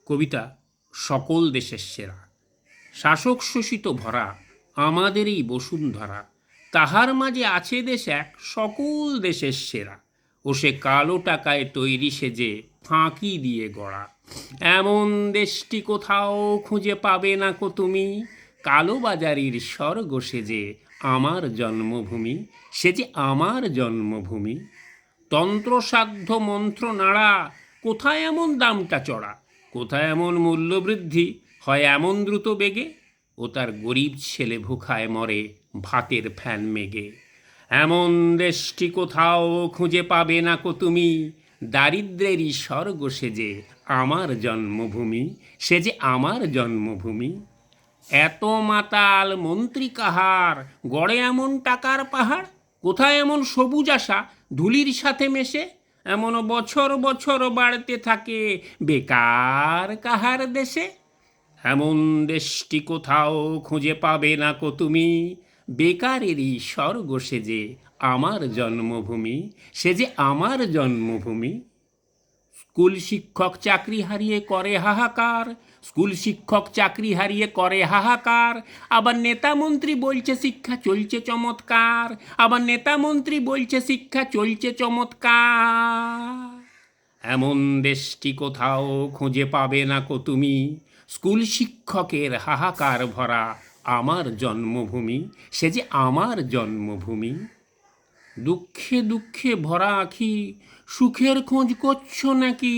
কবিতা সকল দেশের সেরা। শাসক শোষিত ভরা আমাদের এই বসুন্ধরা, তাহার মাঝে আছে দেশ এক সকল দেশের সেরা। ও সে কালো টাকায় তৈরি সেজে ফাঁকি দিয়ে গড়া। এমন দেশটি কোথাও খুঁজে পাবে না কো তুমি। কালোবাজারির স্বর্গ সেজে আমার জন্মভূমি, সে যে আমার জন্মভূমি। তন্ত্রসাধ্য মন্ত্র নাড়া, কোথায় এমন দামটা চড়া, কোথায় এমন মূল্যবৃদ্ধি হয় এমন দ্রুত বেগে। ও তার গরিব ছেলে ভুখায় মরে ভাতের ফ্যান মেগে। এমন দেশটি কোথাও খুঁজে পাবে না কো তুমি। দারিদ্রেরই স্বর্গ সেজে আমার জন্মভূমি, সে যে আমার জন্মভূমি। এত মাতাল মন্ত্রী কাহার, গড়ে এমন টাকার পাহাড়। কোথায় এমন সবুজ আশা ধুলির সাথে মেশে। এমন বছর বছর বাড়তে থাকে বেকার কাহার দেশে। এমন দেশটি কোথাও খুঁজে পাবে না কো তুমি। বেকারেরই স্বর্গ সেজে আমার জন্মভূমি, সে যে আমার জন্মভূমি। স্কুল শিক্ষক চাকরি হারিয়ে করে হাহাকার, স্কুল শিক্ষক চাকরি হারিয়ে করে হাহাকার। আবার নেতা মন্ত্রী বলছে শিক্ষা চলছে চমৎকার, আবার নেতা মন্ত্রী বলছে শিক্ষা চলছে চমৎকার। এমন দেশটি কোথাও খুঁজে পাবে না কো তুমি। স্কুল শিক্ষকের হাহাকার ভরা আমার জন্মভূমি, সে যে আমার জন্মভূমি। দুঃখে দুঃখে ভরা আখি, সুখের খোঁজ করছো নাকি।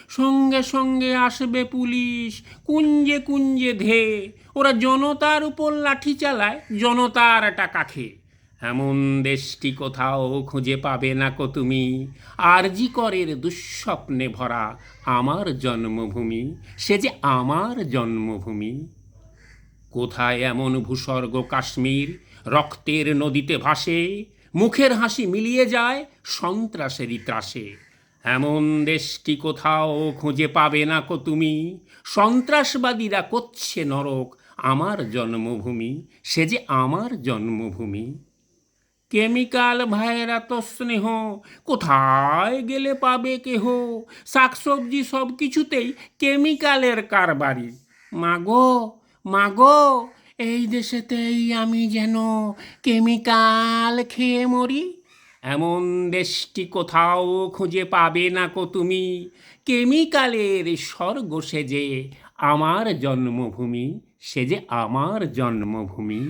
সঙ্গে সঙ্গে আসবে পুলিশ কুঞ্জে কুঞ্জে ধে। ওরা জনতার উপর লাঠি চালায় জনতার টাকা খেয়ে। এমন দেশটি কোথাও খুঁজে পাবে না কো তুমি। আরজি করের দুঃস্বপ্নে ভরা আমার জন্মভূমি, সে যে আমার জন্মভূমি। কোথায় এমন ভূস্বর্গ কাশ্মীর রক্তের নদীতে ভাসে। মুখের হাসি মিলিয়ে যায় সন্ত্রাসেরই ত্রাসে। এমন দেশটি কোথাও খুঁজে পাবে না কো তুমি। সন্ত্রাসবাদীরা করছে নরক আমার জন্মভূমি, সে যে আমার জন্মভূমি। কেমিক্যাল ভাইরা তো স্নেহ, কোথায় গেলে পাবে কেহ। শাকসবজি সব কিছুতেই কেমিক্যালের কারবারি। মাগো মাগো, এই দেশেতেই আমি যেন কেমিক্যাল খেয়ে মরি। এমন দেশটি কোথাও খুঁজে পাবে না কো তুমি। কেমিক্যালের স্বর্গ সেজে আমার জন্মভূমি, সে যে আমার জন্মভূমি।